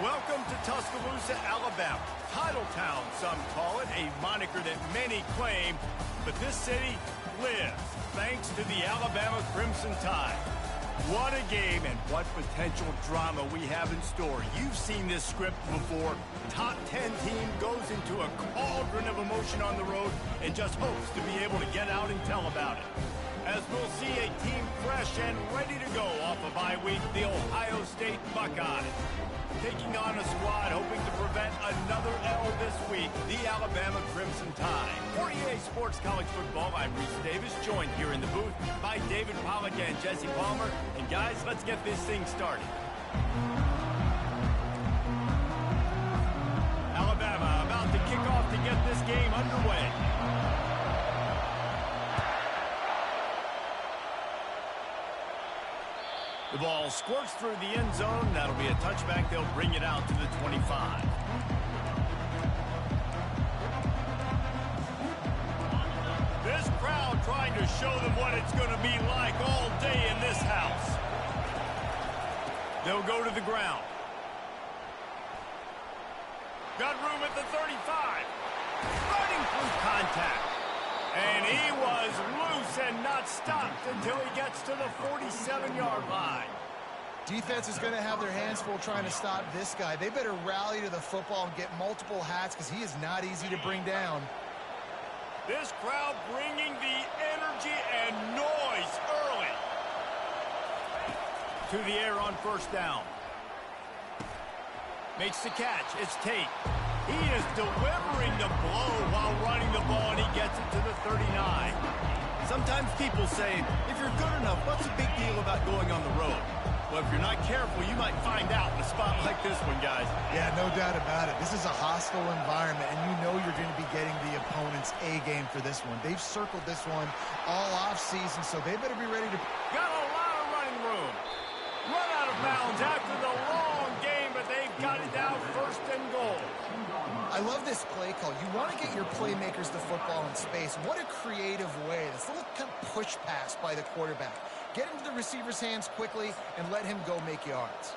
Welcome to Tuscaloosa, Alabama. Title Town, some call it, a moniker that many claim, but this city lives thanks to the Alabama Crimson Tide. What a game and what potential drama we have in store. You've seen this script before. Top 10 team goes into a cauldron of emotion on the road and just hopes to be able to get out and tell about it. As we'll see a team fresh and ready to go off a bye week, the Ohio State Buckeyes. Taking on a squad hoping to prevent another L this week, the Alabama Crimson Tide. For EA Sports College Football, I'm Reese Davis, joined here in the booth by David Pollack and Jesse Palmer. And guys, let's get this thing started. Alabama about to kick off to get this game underway. The ball squirts through the end zone. That'll be a touchback. They'll bring it out to the 25. This crowd trying to show them what it's going to be like all day in this house. They'll go to the ground. Got room at the 35. Running through contact. And he was loose and not stopped until he gets to the 47-yard line. Defense is going to have their hands full trying to stop this guy. They better rally to the football and get multiple hats because he is not easy to bring down. This crowd bringing the energy and noise early. To the air on first down. Makes the catch. It's Tate. He is delivering the blow while running the ball, and he gets it to the 39. Sometimes people say, if you're good enough, what's the big deal about going on the road? Well, if you're not careful, you might find out in a spot like this one, guys. Yeah, no doubt about it. This is a hostile environment, and you know you're going to be getting the opponent's A game for this one. They've circled this one all offseason, so they better be ready to... Got a lot of running room. Run out of bounds after the long game, but they've got it down first and goal. I love this play call. You want to get your playmakers the football in space. What a creative way. This little kind of push pass by the quarterback. Get into the receiver's hands quickly and let him go make yards.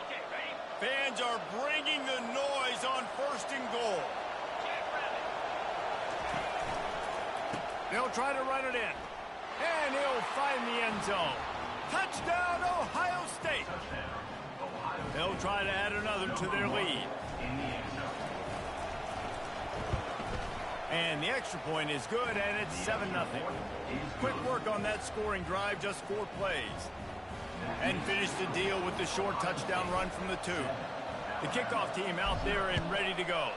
Okay, ready? Fans are bringing the noise on first and goal. They'll try to run it in. And he'll find the end zone. Touchdown, Ohio State. They'll try to add another to their lead. And the extra point is good, and it's 7-0. Quick work on that scoring drive, just 4 plays. And finish the deal with the short touchdown run from the 2. The kickoff team out there and ready to go.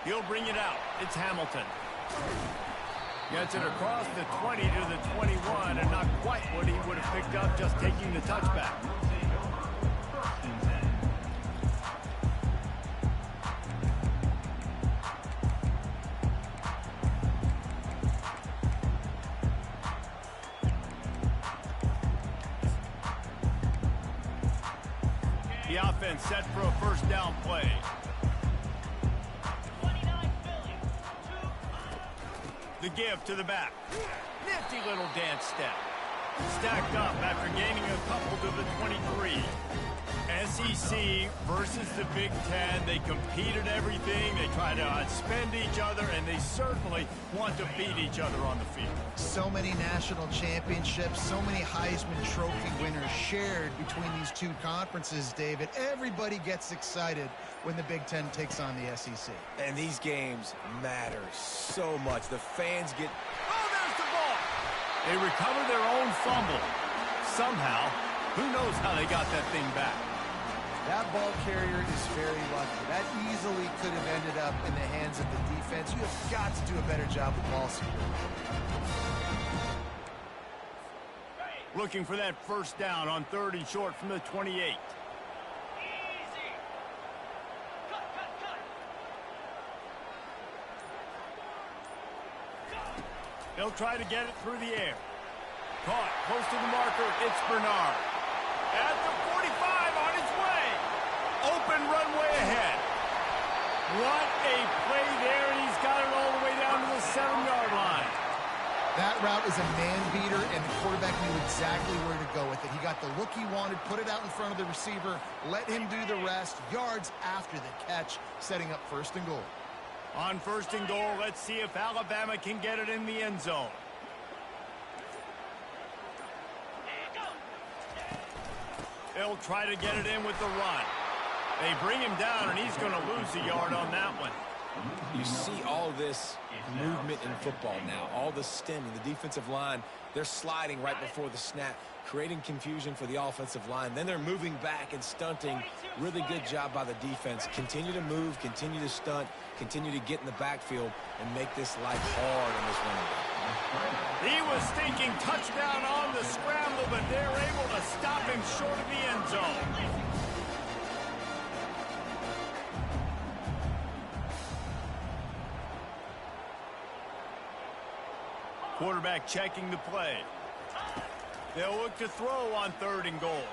He'll bring it out. It's Hamilton. Gets it across the 20 to the 21, and not quite what he would have picked up just taking the touchback. The offense set for a first down play. The give to the back. Nifty little dance step. Stacked up after gaining a couple to the 23. SEC versus the Big Ten. They compete at everything. They try to outspend each other, and they certainly want to beat each other on the field. So many national championships, so many Heisman Trophy winners shared between these two conferences, David. Everybody gets excited when the Big Ten takes on the SEC. And these games matter so much. The fans get... Oh, there's the ball! They recover their own fumble. Somehow, who knows how they got that thing back. That ball carrier is very lucky. That easily could have ended up in the hands of the defense. You have got to do a better job with ball security. Looking for that first down on 3rd and short from the 28. They'll try to get it through the air. Caught close to the marker. It's Bernard. At the 45 on his way. Open runway ahead. What a play there, and he's got it all the way down to the 7-yard line. That route is a man beater, and the quarterback knew exactly where to go with it. He got the look he wanted, put it out in front of the receiver, let him do the rest, yards after the catch, setting up 1st and goal. On 1st and goal, let's see if Alabama can get it in the end zone. They'll try to get it in with the run. They bring him down, and he's going to lose a yard on that one. You see all this movement in football now, all the stemming, the defensive line, they're sliding right before the snap, creating confusion for the offensive line. Then they're moving back and stunting. Really good job by the defense. Continue to move, continue to stunt, continue to get in the backfield and make this life hard on this running back. He was thinking touchdown on the scramble, but they're able to stop him short of the end zone. Quarterback checking the play. They'll look to throw on 3rd and goal.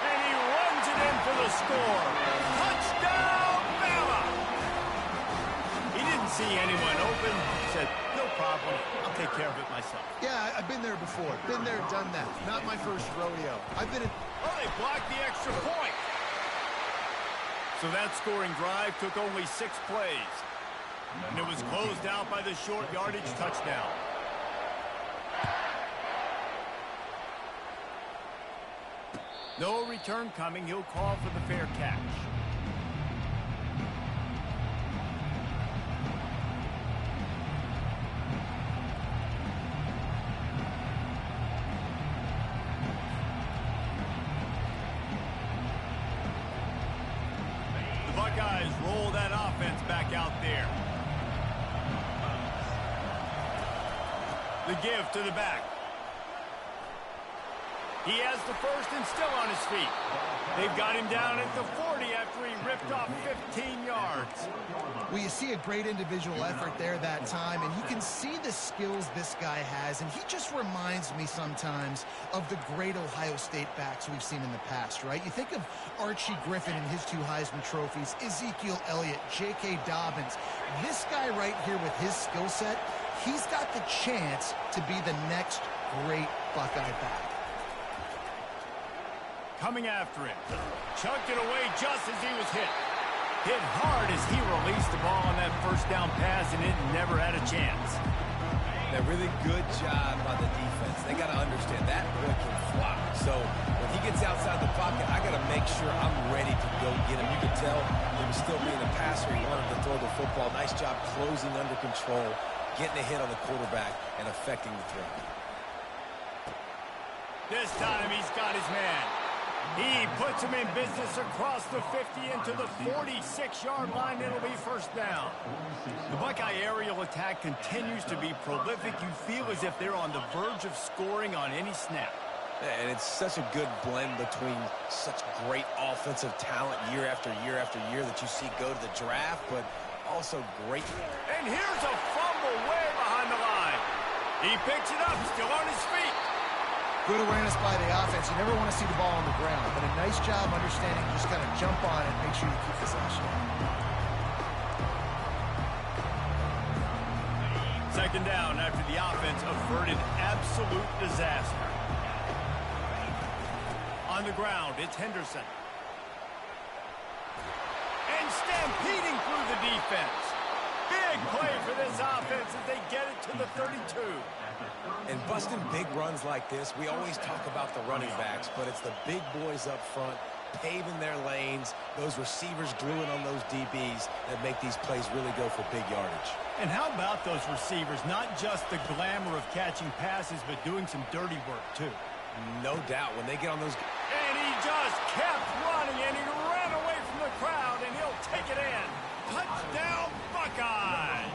And he runs it in for the score. Touchdown, Bama! He didn't see anyone open. Said, no problem. I'll take care of it myself. Yeah, I've been there before. Been there, done that. Not my first rodeo. I've been in... Oh, they blocked the extra point. So that scoring drive took only 6 plays. And it was closed out by the short yardage touchdown. No return coming. He'll call for the fair catch. The Buckeyes roll that offense back out there. The give to the back. He has the first and still on his feet. They've got him down at the 40 after he ripped off 15 yards. Well, you see a great individual effort there that time, and you can see the skills this guy has, and he just reminds me sometimes of the great Ohio State backs we've seen in the past, right? You think of Archie Griffin and his 2 Heisman trophies, Ezekiel Elliott, J.K. Dobbins. This guy right here with his skill set, he's got the chance to be the next great Buckeye back. Coming after him. Chucked it away just as he was hit. Hit hard as he released the ball on that 1st down pass, and it never had a chance. A really good job by the defense. They got to understand that boy can fly. So when he gets outside the pocket, I got to make sure I'm ready to go get him. You can tell he was still being a passer. He wanted to throw the football. Nice job closing under control, getting a hit on the quarterback, and affecting the throw. This time he's got his man. He puts him in business across the 50 into the 46-yard line. It'll be 1st down. The Buckeye aerial attack continues to be prolific. You feel as if they're on the verge of scoring on any snap. And it's such a good blend between such great offensive talent year after year after year that you see go to the draft, but also great. And here's a fumble way behind the line. He picks it up, still on his feet. Good awareness by the offense. You never want to see the ball on the ground, but a nice job understanding just kind of jump on it and make sure you keep possession. 2nd down after the offense averted absolute disaster. On the ground, it's Henderson. And stampeding through the defense. Big play for this offense as they get it to the 32. And busting big runs like this, we always talk about the running backs, but it's the big boys up front, paving their lanes, those receivers gluing on those DBs that make these plays really go for big yardage. And how about those receivers? Not just the glamour of catching passes, but doing some dirty work, too. No doubt. When they get on those... And he just kept running, and he ran away from the crowd, and he'll take it in. Touchdown, Buckeyes!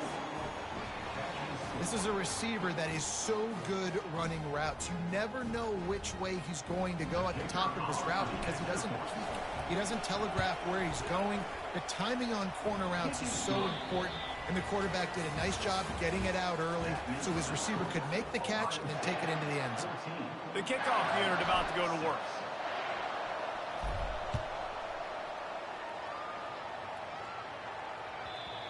This is a receiver that is so good running routes. You never know which way he's going to go at the top of his route because he doesn't peek. He doesn't telegraph where he's going. The timing on corner routes is so important, and the quarterback did a nice job getting it out early so his receiver could make the catch and then take it into the end zone. The kickoff unit about to go to work.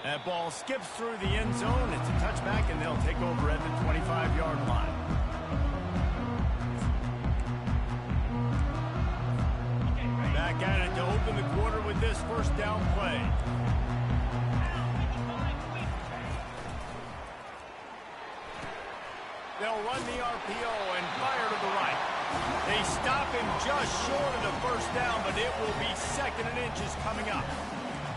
That ball skips through the end zone. It's a touchback, and they'll take over at the 25-yard line. Back at it to open the quarter with this first down play. They'll run the RPO and fire to the right. They stop him just short of the first down, but it will be 2nd and inches coming up.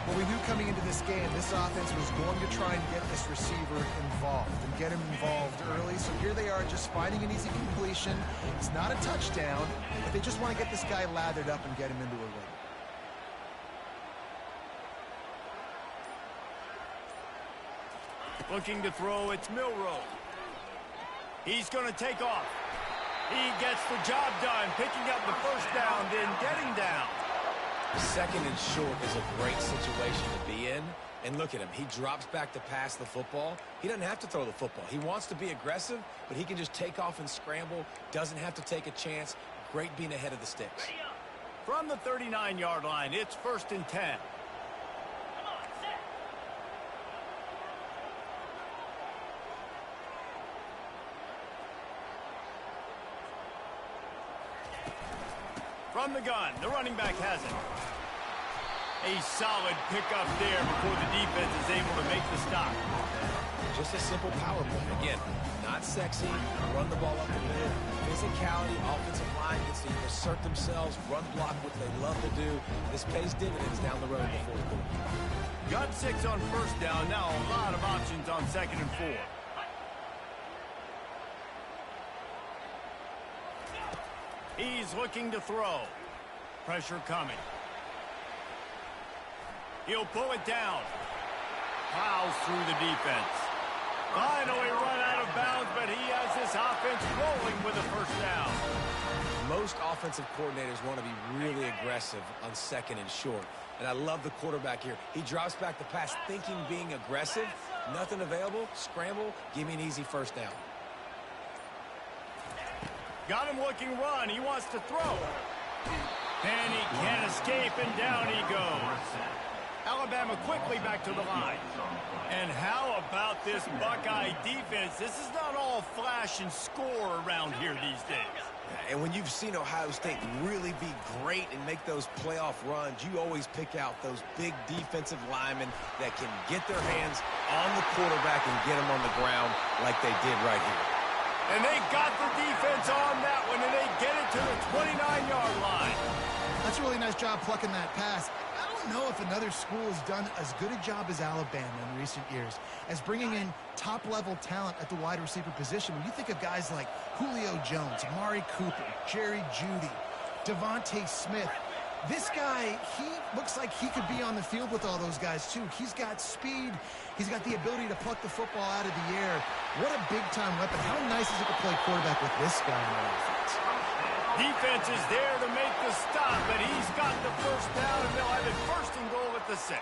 Well, we knew coming into this game, this offense was going to try and get this receiver involved and get him involved early. So here they are just finding an easy completion. It's not a touchdown, but they just want to get this guy lathered up and get him into a rhythm. Looking to throw, it's Milroe. He's going to take off. He gets the job done, picking up the first down, then getting down. 2nd and short is a great situation to be in. And look at him. He drops back to pass the football. He doesn't have to throw the football. He wants to be aggressive, but he can just take off and scramble. Doesn't have to take a chance. Great being ahead of the sticks. From the 39-yard line, it's 1st and 10. From the gun, the running back has it. A solid pickup there before the defense is able to make the stop. Just a simple power play. Again, not sexy, run the ball up the middle. Physicality, offensive line gets to assert themselves, run block, what they love to do. This pays dividends down the road in the 4th quarter. Got 6 on first down. Now a lot of options on 2nd and 4. He's looking to throw. Pressure coming. He'll pull it down. Plows through the defense. Finally run out of bounds, but he has this offense rolling with a first down. Most offensive coordinators want to be really aggressive on 2nd and short. And I love the quarterback here. He drops back the pass thinking being aggressive. Nothing available. Scramble. Give me an easy first down. Got him looking run. He wants to throw. And he can't escape, and down he goes. Alabama quickly back to the line. And how about this Buckeye defense? This is not all flash and score around here these days. And when you've seen Ohio State really be great and make those playoff runs, you always pick out those big defensive linemen that can get their hands on the quarterback and get him on the ground like they did right here. And they got the defense on that one, and they get it to the 29-yard line. That's a really nice job plucking that pass. I don't know if another school has done as good a job as Alabama in recent years as bringing in top-level talent at the wide receiver position. When you think of guys like Julio Jones, Amari Cooper, Jerry Jeudy, Devontae Smith, this guy, he looks like he could be on the field with all those guys, too. He's got speed. He's got the ability to pluck the football out of the air. What a big-time weapon. How nice is it to play quarterback with this guy in the offense? Defense is there to make the stop, but he's got the first down, and they'll have it 1st and goal at the 6.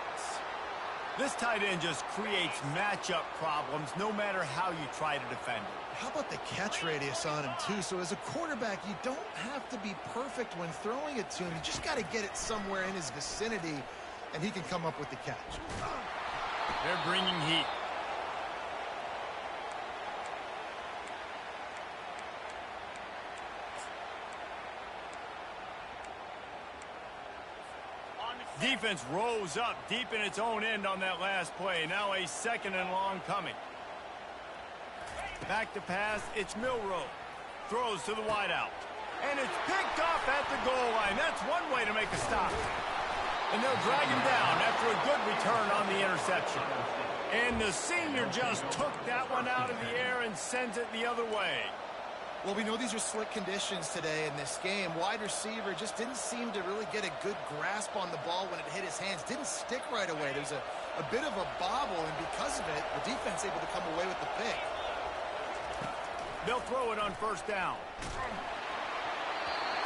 This tight end just creates matchup problems no matter how you try to defend him. How about the catch radius on him, too? So as a quarterback, you don't have to be perfect when throwing it to him. You just got to get it somewhere in his vicinity, and he can come up with the catch. They're bringing heat. Defense rose up deep in its own end on that last play. Now a 2nd and long coming. Back to pass, it's Milroe. Throws to the wideout. And it's picked off at the goal line. That's one way to make a stop. And they'll drag him down after a good return on the interception. And the senior just took that one out of the air and sends it the other way. Well, we know these are slick conditions today in this game. Wide receiver just didn't seem to really get a good grasp on the ball when it hit his hands. Didn't stick right away. There's a bit of a bobble, and because of it, the defense able to come away with the pick. They'll throw it on 1st down.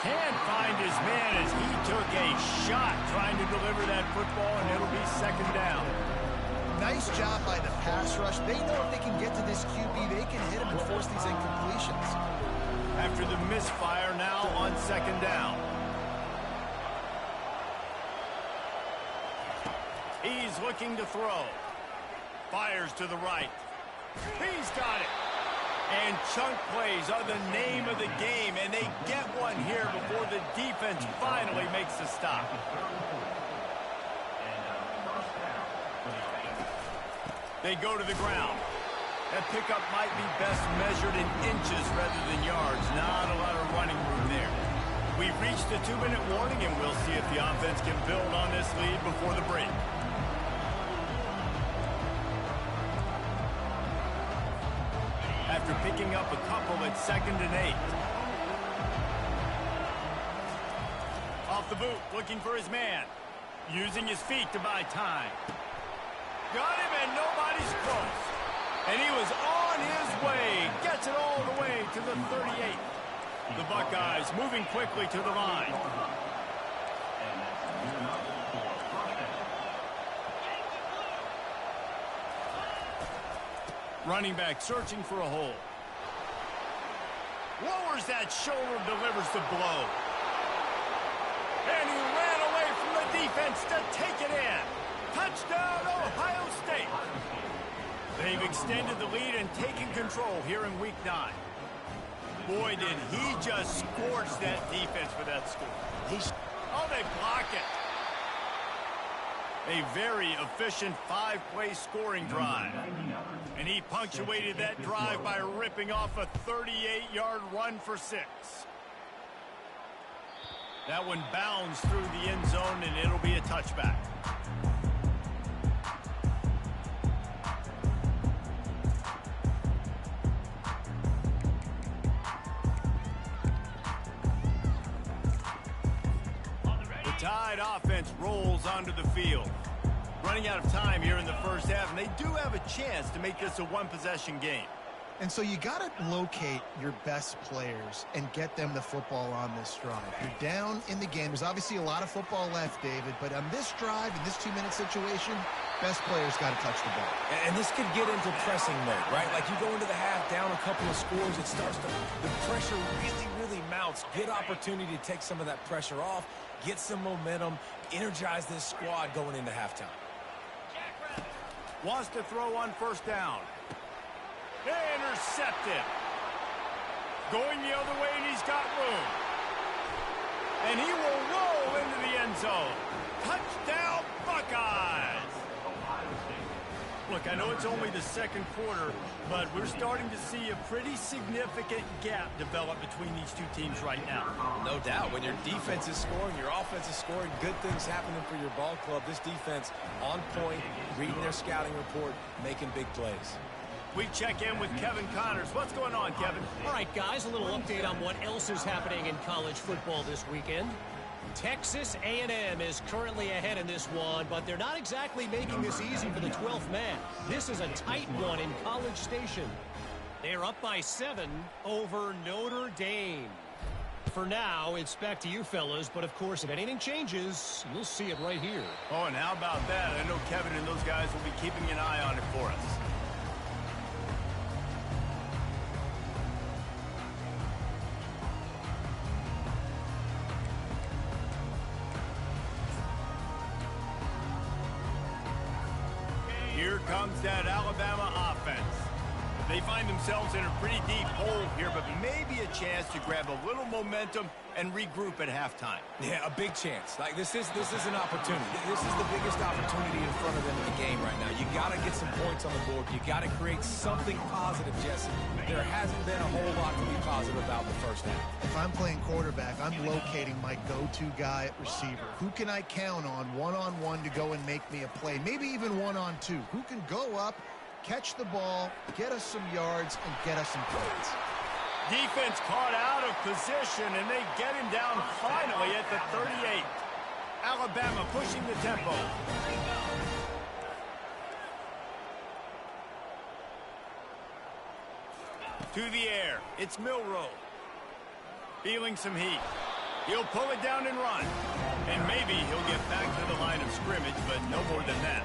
Can't find his man as he took a shot trying to deliver that football, and it'll be 2nd down. Nice job by the pass rush. They know if they can get to this QB, they can hit him and force these incompletions. After the misfire, now on 2nd down. He's looking to throw. Fires to the right. He's got it. And chunk plays are the name of the game, and they get one here before the defense finally makes the stop. They go to the ground. That pickup might be best measured in inches rather than yards. Not a lot of running room there. We've reached the 2-minute warning, and we'll see if the offense can build on this lead before the break. After picking up a couple at 2nd and 8. Off the boot, looking for his man. Using his feet to buy time. Got him, and nobody's close. And he was on his way. Gets it all the way to the 38. The Buckeyes moving quickly to the line. Running back searching for a hole. Lowers that shoulder, delivers the blow. And he ran away from the defense to take it in. Touchdown, Ohio State. They've extended the lead and taken control here in Week 9. Boy, did he just scorch that defense for that score. Oh, they block it. A very efficient 5-play scoring drive. And he punctuated that drive by ripping off a 38-yard run for 6. That one bounds through the end zone, and it'll be a touchback. Tide offense rolls onto the field. Running out of time here in the first half, and they do have a chance to make this a one-possession game. And so you got to locate your best players and get them the football on this drive. You're down in the game. There's obviously a lot of football left, David, but on this drive, in this 2-minute situation, best players got to touch the ball. And this could get into pressing mode, right? Like you go into the half, down a couple of scores, it starts to, the pressure really mounts. Good opportunity to take some of that pressure off, get some momentum, energize this squad going into halftime. Wants to throw on first down. Intercepted. Going the other way, and he's got room. And he will roll into the end zone. Touchdown, Buckeyes! Look, I know it's only the second quarter, but we're starting to see a pretty significant gap develop between these two teams right now. No doubt. When your defense is scoring, your offense is scoring, good things happening for your ball club. This defense on point, reading their scouting report, making big plays. We check in with Kevin Connors. What's going on, Kevin? All right, guys, a little update on what else is happening in college football this weekend. Texas A&M is currently ahead in this one, but they're not exactly making this easy for the 12th man. This is a tight one in College Station. They're up by 7 over Notre Dame. For now, it's back to you fellas, but of course, if anything changes, you'll see it right here. Oh, and how about that? I know Kevin and those guys will be keeping an eye on it for us. Here comes that Alabama offense. They find themselves in a pretty deep hole here, but maybe a chance to grab a little momentum and regroup at halftime. Yeah, a big chance. Like this is an opportunity. This is the biggest opportunity in front of them in the game right now. You got to get some points on the board. You got to create something positive, Jesse. There hasn't been a whole lot to be positive about the first half. If I'm playing quarterback, I'm locating my go-to guy at receiver. Who can I count on one-on-one to go and make me a play? Maybe even one-on-two. Who can go up, catch the ball, get us some yards, and get us some points? Defense caught out of position, and they get him down finally at the 38. Alabama pushing the tempo. To the air, it's Milroe. Feeling some heat. He'll pull it down and run. And maybe he'll get back to the line of scrimmage, but no more than that.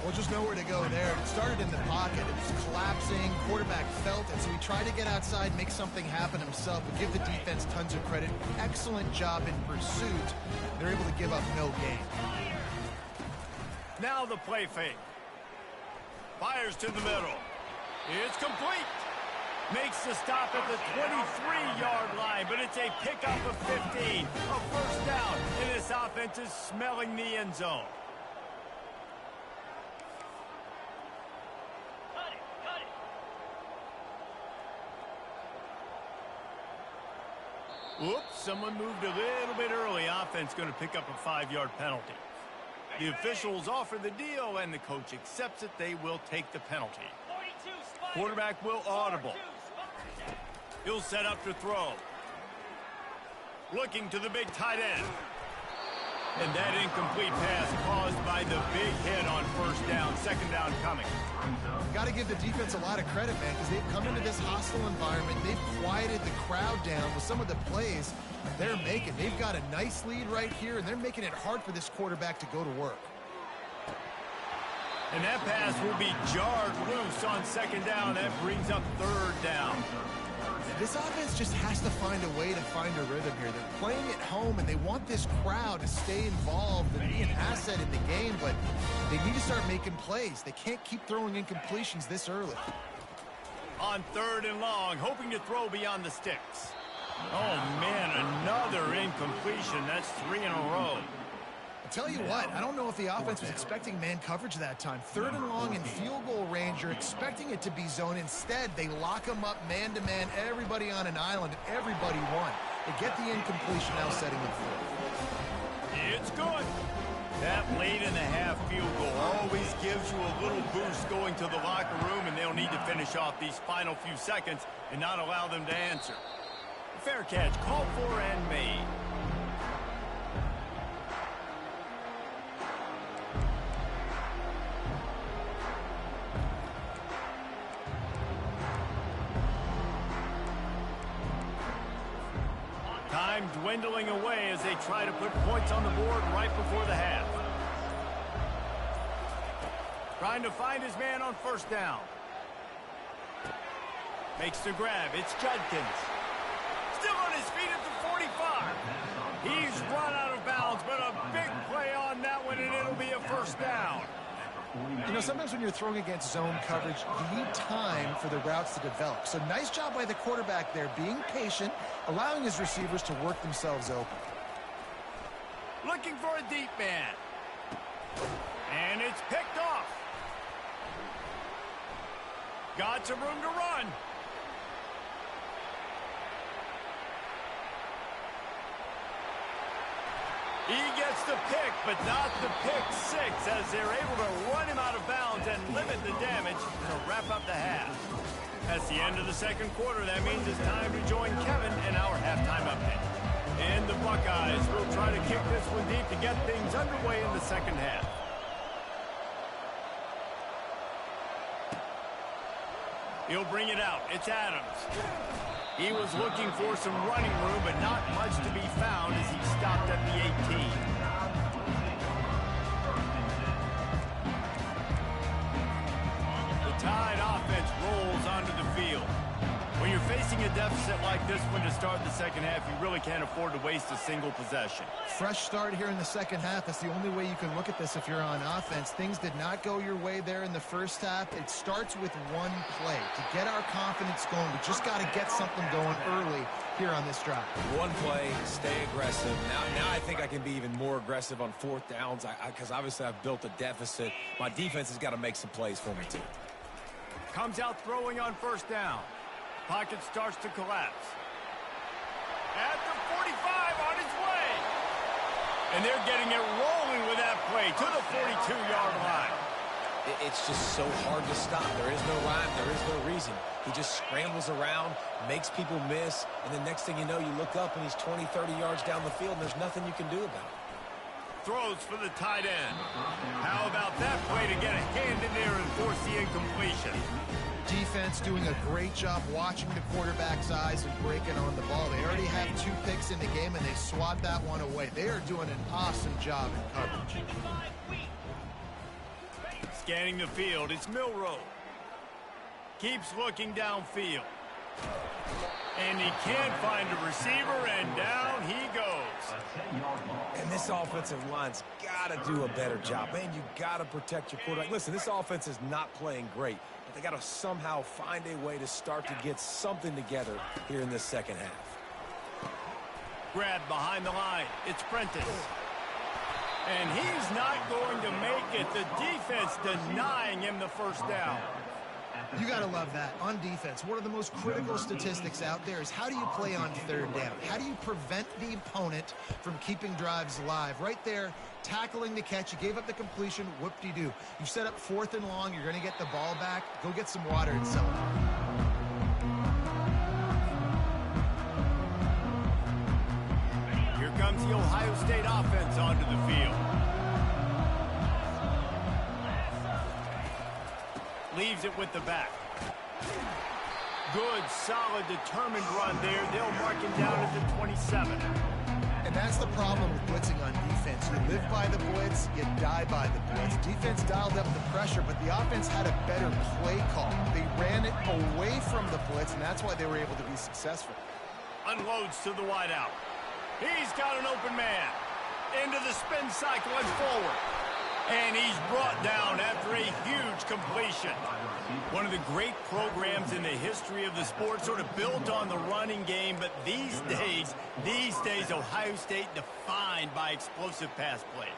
Well, just nowhere to go there. It started in the pocket. It was collapsing. Quarterback felt it, so he tried to get outside, make something happen himself, but give the defense tons of credit. Excellent job in pursuit. They're able to give up no gain. Now the play fake. Fires to the middle. It's complete. Makes the stop at the 23-yard line, but it's a pickup of 15. A first down, and this offense is smelling the end zone. Whoops, someone moved a little bit early. Offense going to pick up a 5-yard penalty. The officials offer the deal, and the coach accepts it. They will take the penalty. Quarterback will audible. He'll set up to throw. Looking to the big tight end. And that incomplete pass caused by the big hit on first down. Second down coming. Got to give the defense a lot of credit, man, because they've come into this hostile environment. They've quieted the crowd down with some of the plays they're making. They've got a nice lead right here, and they're making it hard for this quarterback to go to work. And that pass will be jarred loose on second down. That brings up third down. This offense just has to find a way to find a rhythm here. They're playing at home, and they want this crowd to stay involved and be an asset in the game, but they need to start making plays. They can't keep throwing incompletions this early. On third and long, hoping to throw beyond the sticks. Oh, man, another incompletion. That's 3 in a row. Tell you what, I don't know if the offense was expecting man coverage that time. Third and long in field goal range, you're expecting it to be zone. Instead, they lock them up man-to-man, everybody on an island, everybody won. They get the incompletion, now setting up for it. It's good. That late in the half field goal always gives you a little boost going to the locker room, and they'll need to finish off these final few seconds and not allow them to answer. Fair catch, called for and made. Time dwindling away as they try to put points on the board right before the half. Trying to find his man on first down. Makes the grab. It's Judkins. Still on his feet at the 45. He's run out of bounds, but a big play on that one, and it'll be a first down. You know, sometimes when you're throwing against zone coverage, you need time for the routes to develop. So nice job by the quarterback there, being patient, allowing his receivers to work themselves open. Looking for a deep man. And it's picked off. Got some room to run. He gets the pick, but not the pick six, as they're able to run him out of bounds and limit the damage to wrap up the half. That's the end of the second quarter. That means it's time to join Kevin in our halftime update. And the Buckeyes will try to kick this one deep to get things underway in the second half. He'll bring it out. It's Adams. He was looking for some running room, but not much to be found as he stopped at the 18. The Tide offense rolls onto the field. When you're facing a deficit like this one to start the second half, you really can't afford to waste a single possession. Fresh start here in the second half. That's the only way you can look at this if you're on offense. Things did not go your way there in the first half. It starts with one play. To get our confidence going, we just got to get something going early here on this drive. One play, stay aggressive. Now I think I can be even more aggressive on fourth downs because obviously I've built a deficit. My defense has got to make some plays for me too. Comes out throwing on first down. Pocket starts to collapse. At the 45 on his way. And they're getting it rolling with that play to the 42-yard line. It's just so hard to stop. There is no rhyme. There is no reason. He just scrambles around, makes people miss, and the next thing you know, you look up and he's 20, 30 yards down the field, and there's nothing you can do about it. Throws for the tight end. How about that play to get a hand in there and force the incompletion? Defense doing a great job watching the quarterback's eyes and breaking on the ball. They already have 2 picks in the game, and they swat that one away. They are doing an awesome job in coverage. Scanning the field, it's Milroe. Keeps looking downfield. And he can't find a receiver, and down he goes. And this offensive line's got to do a better job. Man, you got to protect your quarterback. Listen, this offense is not playing great, but they got to somehow find a way to start to get something together here in this second half. Grab behind the line. It's Prentice. And he's not going to make it. The defense denying him the first down. You got to love that. On defense, one of the most critical statistics out there is how do you play on third down? How do you prevent the opponent from keeping drives alive? Right there, tackling the catch. You gave up the completion. Whoop-de-doo. You set up 4th and long. You're going to get the ball back. Go get some water and celebrate. Here comes the Ohio State offense onto the field. Leaves it with the back. Good, solid, determined run there. They'll mark him down at the 27. And that's the problem with blitzing on defense. You live by the blitz, you die by the blitz. Defense dialed up the pressure, but the offense had a better play call. They ran it away from the blitz, and that's why they were able to be successful. Unloads to the wideout. He's got an open man. Into the spin cycle and forward. And he's brought down after a huge completion. One of the great programs in the history of the sport, sort of built on the running game, but these days, Ohio State defined by explosive pass plays.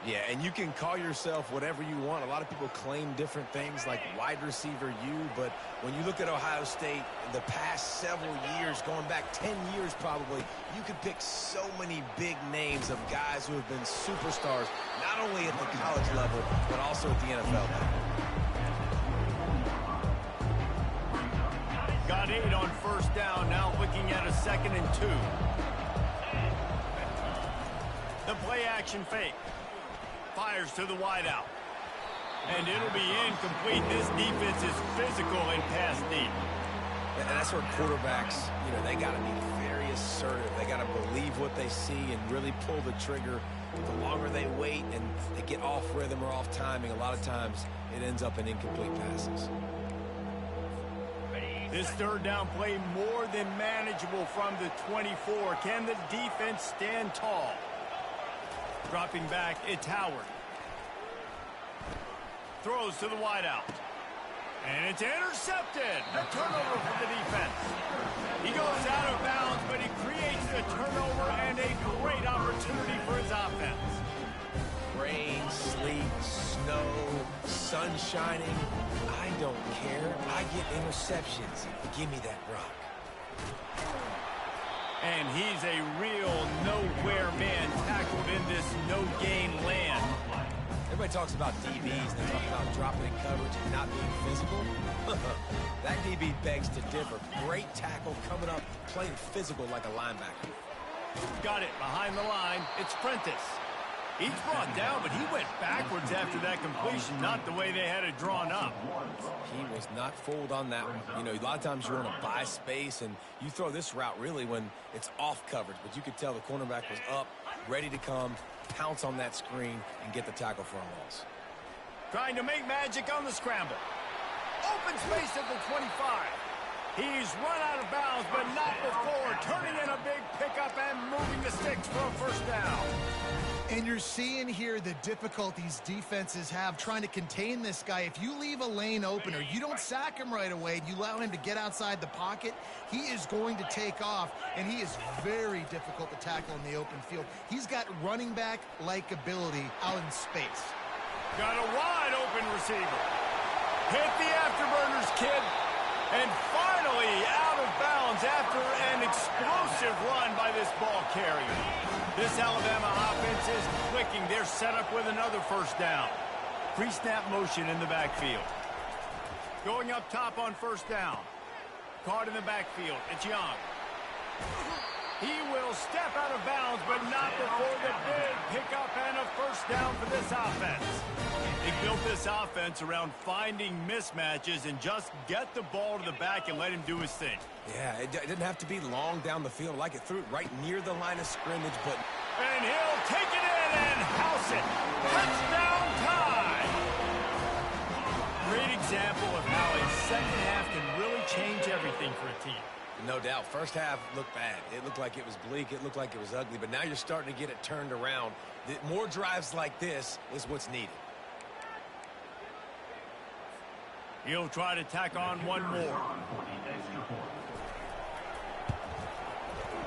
Yeah, and you can call yourself whatever you want. A lot of people claim different things like wide receiver U, but when you look at Ohio State in the past several years, going back 10 years probably, you could pick so many big names of guys who have been superstars, not only at the college level, but also at the NFL level. Got 8 on first down, now looking at a 2nd and 2. The play action fake. Fires to the wideout. And it'll be incomplete. This defense is physical and pass deep. And that's where quarterbacks, they got to be very assertive. They got to believe what they see and really pull the trigger. The longer they wait and they get off rhythm or off timing, a lot of times it ends up in incomplete passes. This third down play more than manageable from the 24. Can the defense stand tall? Dropping back, it's Howard. Throws to the wideout. And it's intercepted. A turnover for the defense. He goes out of bounds, but he creates the turnover and a great opportunity for his offense. Rain, sleet, snow, sun shining. I don't care. I get interceptions. Give me that rock. And he's a real nowhere man tackled in this no-gain land. Everybody talks about DBs. They talk about dropping in coverage and not being physical. That DB begs to differ. Great tackle coming up, playing physical like a linebacker. Got it behind the line. It's Prentice. He's brought down, but he went backwards after that completion, not the way they had it drawn up. He was not fooled on that one. A lot of times you want to buy space, and you throw this route really when it's off coverage, but you could tell the cornerback was up, ready to come, pounce on that screen, and get the tackle for a loss. Trying to make magic on the scramble. Open space at the 25. He's run out of bounds, but not before. Turning in a big pickup and moving the sticks for a first down. And you're seeing here the difficulties defenses have trying to contain this guy. If you leave a lane open or you don't sack him right away, you allow him to get outside the pocket, he is going to take off, and he is very difficult to tackle in the open field. He's got running back-like ability out in space. Got a wide open receiver. Hit the afterburners, kid. And finally out of bounds after an explosive run by this ball carrier. This Alabama offense is clicking. They're set up with another first down. Pre-snap motion in the backfield. Going up top on first down. Caught in the backfield. It's Young. He will step out of bounds, but not before the big pickup and a first down for this offense. They built this offense around finding mismatches and just get the ball to the back and let him do his thing. Yeah, it didn't have to be long down the field. Like it threw it right near the line of scrimmage, but... And he'll take it in and house it. Touchdown time! Great example of how a second half can really change everything for a team. No doubt. First half looked bad. It looked like it was bleak. It looked like it was ugly. But now you're starting to get it turned around. More drives like this is what's needed. He'll try to tack on one more.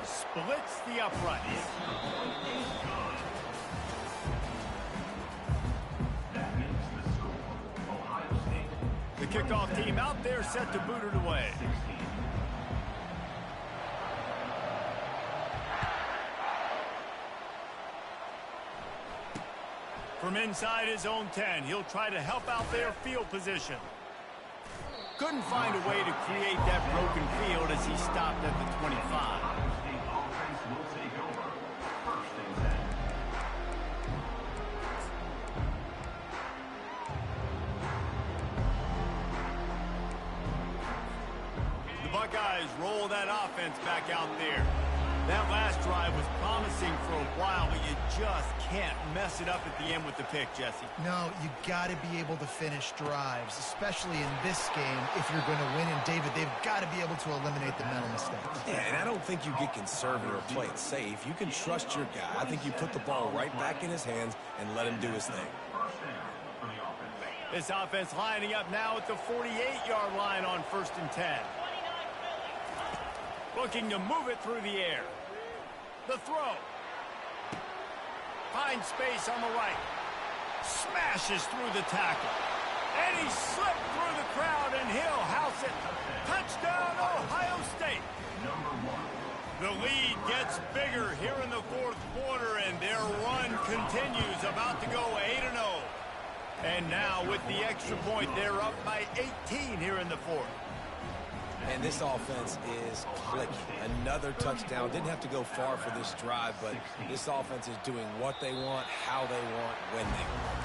Splits the uprights. The kickoff team out there set to boot it away. From inside his own 10, he'll try to help out their field position. Couldn't find a way to create that broken field as he stopped at the 25. The Buckeyes roll that offense back out there. That last drive was promising for a while, but you just can't mess it up at the end with the pick, Jesse. No, you got to be able to finish drives, especially in this game if you're going to win. And, David, they've got to be able to eliminate the mental mistakes. Yeah, and I don't think you get conservative or play it safe. You can trust your guy. I think you put the ball right back in his hands and let him do his thing. This offense lining up now at the 48-yard line on 1st and 10. Looking to move it through the air. The throw. Finds space on the right. Smashes through the tackle. And he slipped through the crowd, and he'll house it. Touchdown, Ohio State. The lead gets bigger here in the 4th quarter, and their run continues, about to go 8-0. And now with the extra point, they're up by 18 here in the 4th. And this offense is clicking. Another touchdown. Didn't have to go far for this drive, but this offense is doing what they want, how they want, when they want.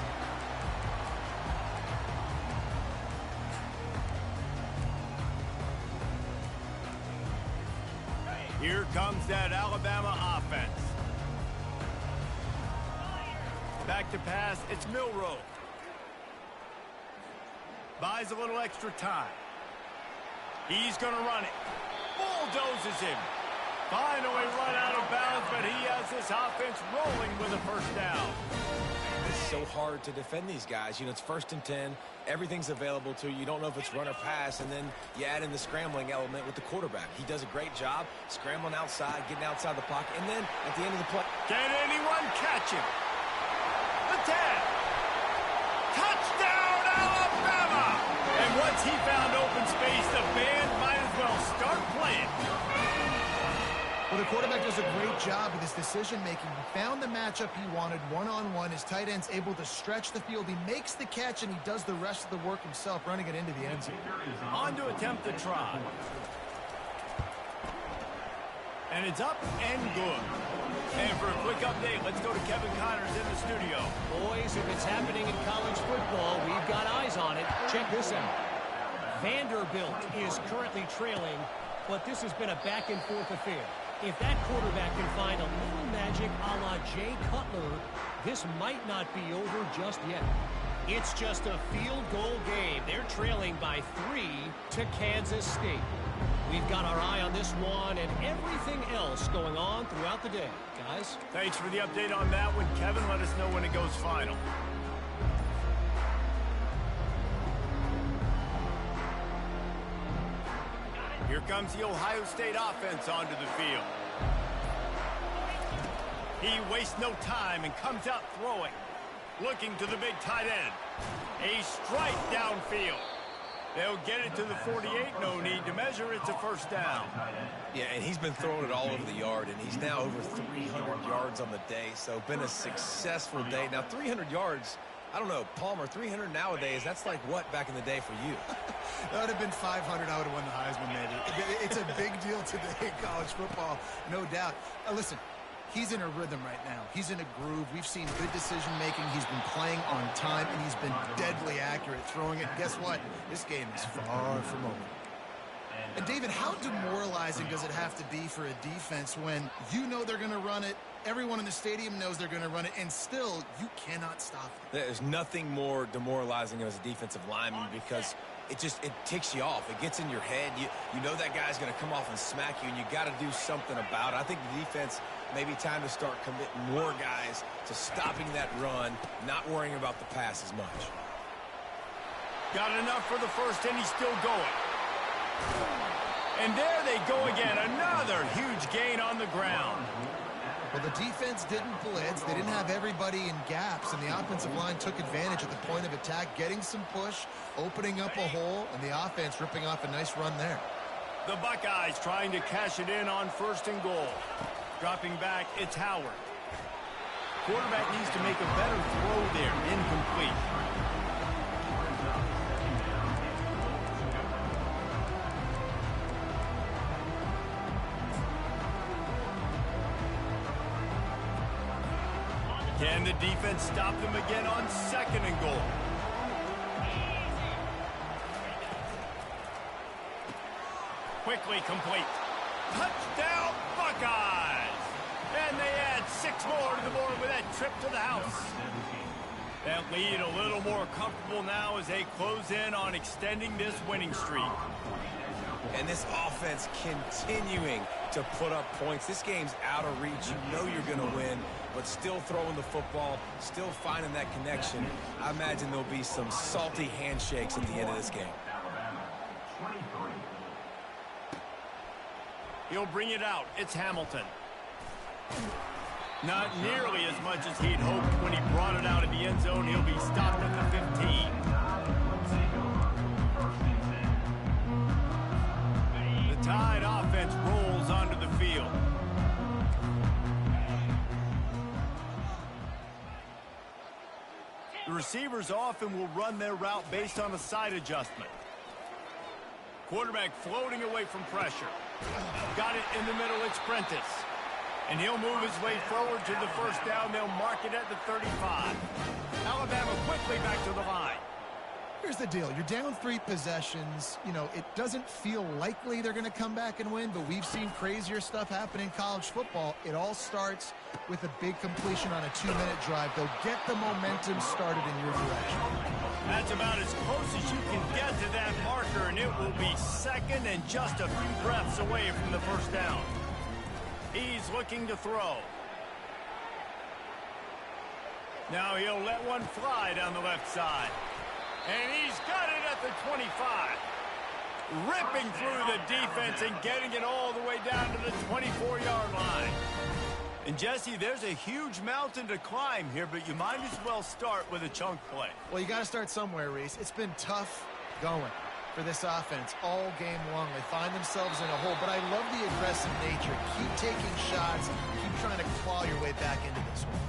Here comes that Alabama offense. Back to pass, it's Milroe. Buys a little extra time. He's going to run it. Bulldozes him. Finally run out of bounds, but he has this offense rolling with a first down. It's so hard to defend these guys. You know, it's 1st and 10. Everything's available to you. You don't know if it's run or pass, and then you add in the scrambling element with the quarterback. He does a great job scrambling outside, getting outside the pocket, and then at the end of the play. Can anyone catch him? The 10. Touchdown, Alabama! And once he found open space, the band might as well start playing. Well, the quarterback does a great job with his decision-making. He found the matchup he wanted one-on-one. His tight end's able to stretch the field. He makes the catch, and he does the rest of the work himself, running it into the end zone. On to attempt the try. And it's up and good. And for a quick update, let's go to Kevin Connors in the studio. Boys, if it's happening in college football, we've got eyes on it. Check this out. Vanderbilt is currently trailing, but this has been a back-and-forth affair. If that quarterback can find a little magic a la Jay Cutler, this might not be over just yet. It's just a field goal game. They're trailing by 3 to Kansas State. We've got our eye on this one and everything else going on throughout the day. Guys? Thanks for the update on that one, Kevin. Let us know when it goes final. Here comes the Ohio State offense onto the field. He wastes no time and comes out throwing. Looking to the big tight end. A strike downfield. They'll get it to the 48. No need to measure. It's a first down. Yeah, and he's been throwing it all over the yard, and he's now over 300 yards on the day, so been a successful day. Now, 300 yards, I don't know, Palmer, 300 nowadays, that's like what back in the day for you? That would have been 500. I would have won the Heisman, maybe. It's a big deal today in college football, no doubt. Listen, he's in a rhythm right now. He's in a groove. We've seen good decision-making. He's been playing on time, and he's been deadly accurate throwing it. Guess what? This game is far from over. And, David, how demoralizing does it have to be for a defense when you know they're going to run it, everyone in the stadium knows they're going to run it, and still you cannot stop it? There's nothing more demoralizing as a defensive lineman because it ticks you off. It gets in your head. You know that guy's going to come off and smack you, and you got to do something about it. I think the defense maybe time to start committing more guys to stopping that run, not worrying about the pass as much. Got enough for the first, and he's still going. And there they go again. Another huge gain on the ground. Well, the defense didn't blitz. They didn't have everybody in gaps, and the offensive line took advantage at the point of attack, getting some push, opening up a hole, and the offense ripping off a nice run there. The Buckeyes trying to cash it in on 1st and goal. Dropping back, it's Howard. Quarterback needs to make a better throw there. Incomplete. Can the defense stop them again on 2nd and goal? Quickly complete. Touchdown, Buckeyes! And they add 6 more to the board with that trip to the house. That lead a little more comfortable now as they close in on extending this winning streak. And this offense continuing to put up points. This game's out of reach. You know you're going to win, but still throwing the football, still finding that connection. I imagine there'll be some salty handshakes at the end of this game. He'll bring it out. It's Hamilton. Not nearly as much as he'd hoped when he brought it out of the end zone. He'll be stopped at the 15. The Tide offense rolls onto the field. The receivers often will run their route based on a side adjustment. Quarterback floating away from pressure. Got it in the middle, it's Prentice. And he'll move his way forward to the 1st down. They'll mark it at the 35. Alabama quickly back to the line. Here's the deal. You're down 3 possessions. You know, it doesn't feel likely they're going to come back and win, but we've seen crazier stuff happen in college football. It all starts with a big completion on a 2-minute drive. They'll get the momentum started in your direction. That's about as close as you can get to that marker, and it will be 2nd and just a few breaths away from the 1st down. He's looking to throw. Now he'll let one fly down the left side. And he's got it at the 25. Ripping through the defense and getting it all the way down to the 24-yard line. And, Jesse, there's a huge mountain to climb here, but you might as well start with a chunk play. Well, you got to start somewhere, Reese. It's been tough going for this offense all game long. They find themselves in a hole, but I love the aggressive nature. Keep taking shots. Keep trying to claw your way back into this one.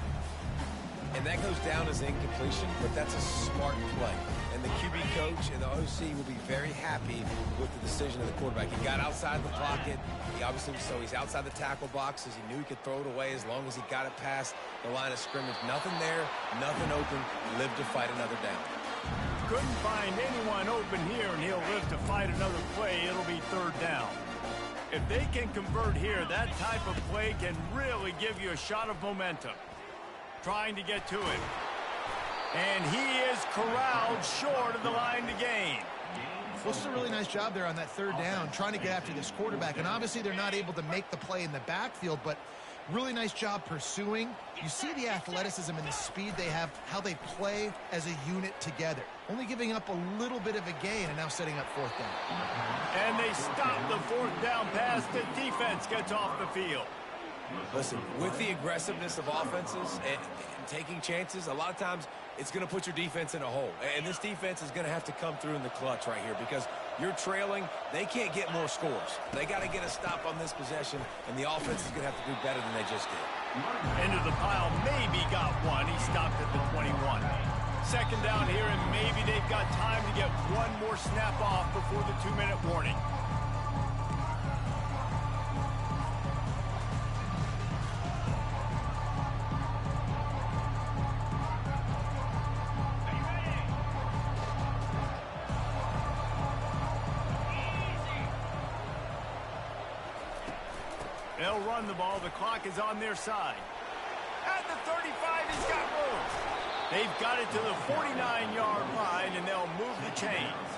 And that goes down as incompletion, but that's a smart play. And the QB coach and the OC will be very happy with the decision of the quarterback. He got outside the pocket. He's outside the tackle boxes. He knew he could throw it away as long as he got it past the line of scrimmage. Nothing there, nothing open. Live to fight another down. Couldn't find anyone open here, and he'll live to fight another play. It'll be 3rd down. If they can convert here, that type of play can really give you a shot of momentum. Trying to get to it. And he is corralled short of the line to gain. Well, it's a really nice job there on that 3rd down, trying to get after this quarterback. And obviously they're not able to make the play in the backfield, but really nice job pursuing. You see the athleticism and the speed they have, how they play as a unit together. Only giving up a little bit of a gain and now setting up 4th down. And they stop the 4th down pass. The defense gets off the field. Listen, with the aggressiveness of offenses and taking chances, a lot of times it's going to put your defense in a hole. And this defense is going to have to come through in the clutch right here because you're trailing. They can't get more scores. They got to get a stop on this possession, and the offense is going to have to do better than they just did. Into the pile, maybe got one. He stopped at the 21. 2nd down here, and maybe they've got time to get one more snap off before the 2-minute warning. They'll run the ball. The clock is on their side. At the 35, he's got room. They've got it to the 49-yard line, and they'll move the chains.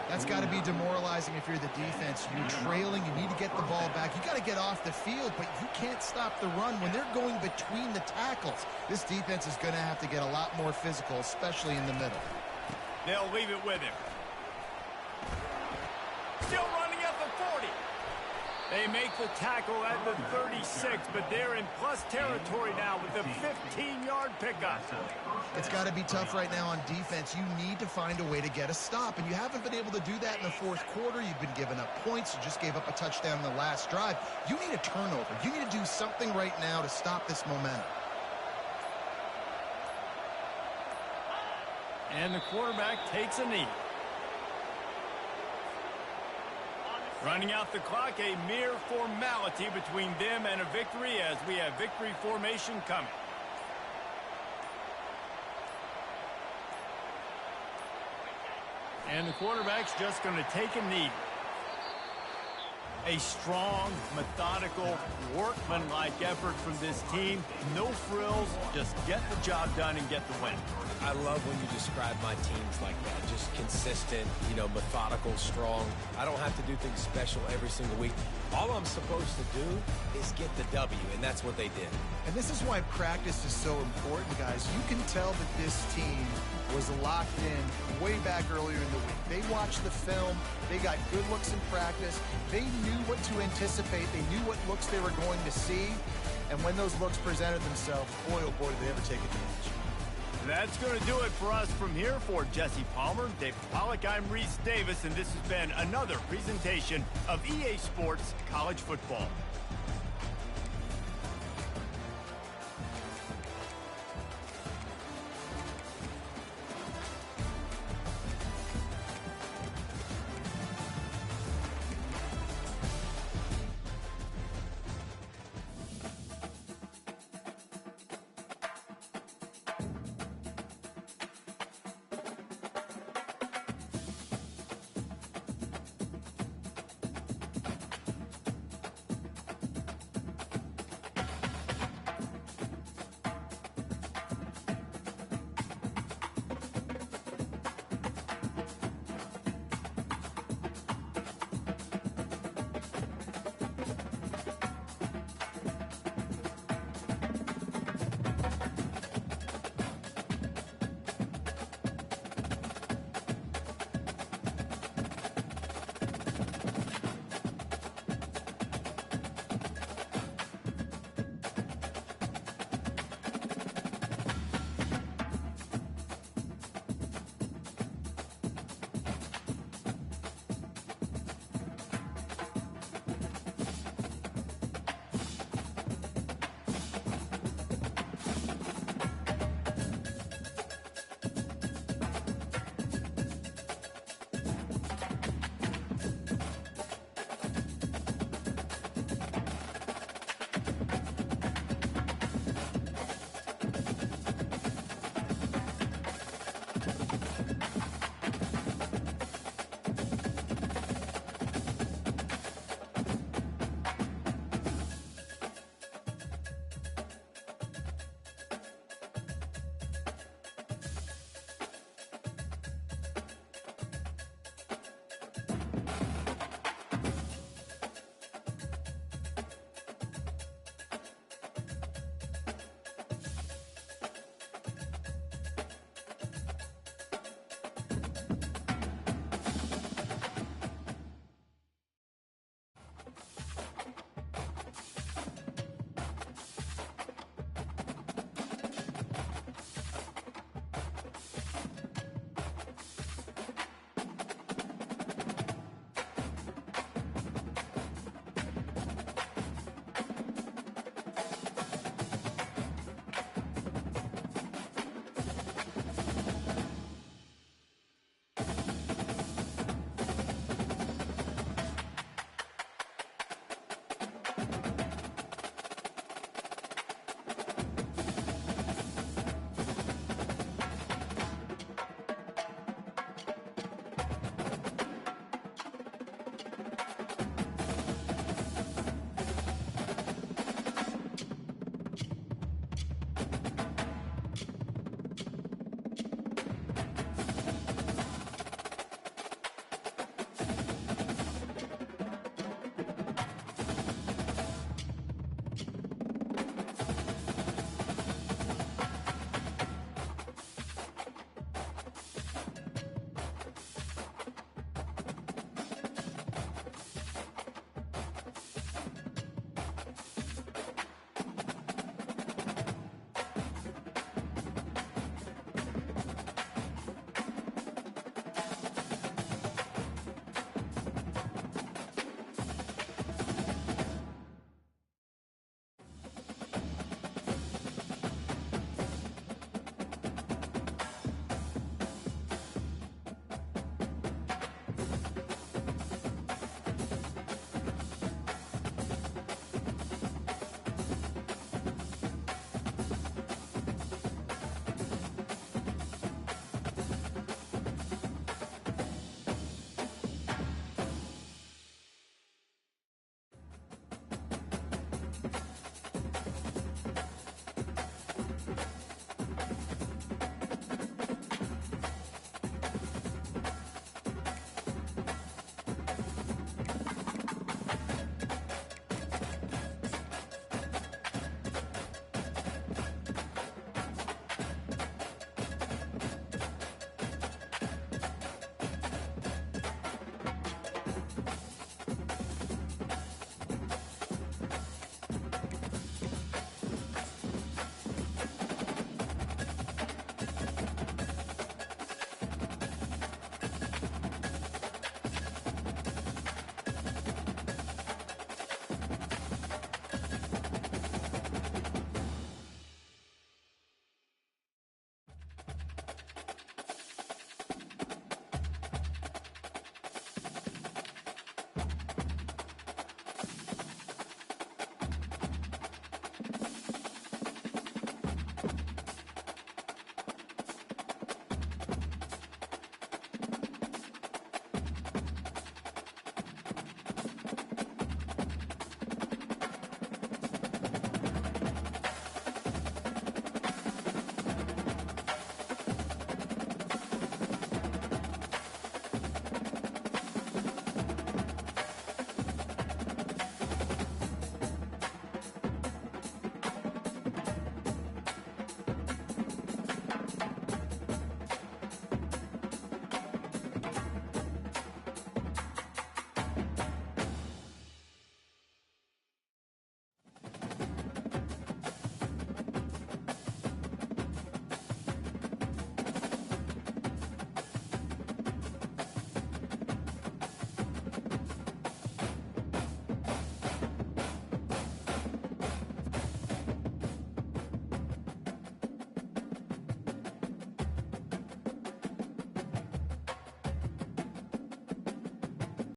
That's got to be demoralizing if you're the defense. You're trailing. You need to get the ball back. You got to get off the field, but you can't stop the run when they're going between the tackles. This defense is going to have to get a lot more physical, especially in the middle. They'll leave it with him. Still running at the 40. They make the tackle at the 36, but they're in plus territory now with the 15-yard pickup. It's got to be tough right now on defense. You need to find a way to get a stop, and you haven't been able to do that in the fourth quarter. You've been giving up points. You just gave up a touchdown in the last drive. You need a turnover. You need to do something right now to stop this momentum. And the quarterback takes a knee. Running out the clock, a mere formality between them and a victory as we have victory formation coming. And the quarterback's just going to take a knee. A strong, methodical, workmanlike effort from this team. No frills, just get the job done and get the win. I love when you describe my teams like that. Just consistent, methodical, strong. I don't have to do things special every single week. All I'm supposed to do is get the W, and that's what they did. And this is why practice is so important, guys. You can tell that this team was locked in way back earlier in the week. They watched the film. They got good looks in practice. They knew what to anticipate. They knew what looks they were going to see. And when those looks presented themselves, boy, oh boy, did they ever take advantage. That's going to do it for us from here. For Jesse Palmer, David Pollack, I'm Reese Davis, and this has been another presentation of EA Sports College Football.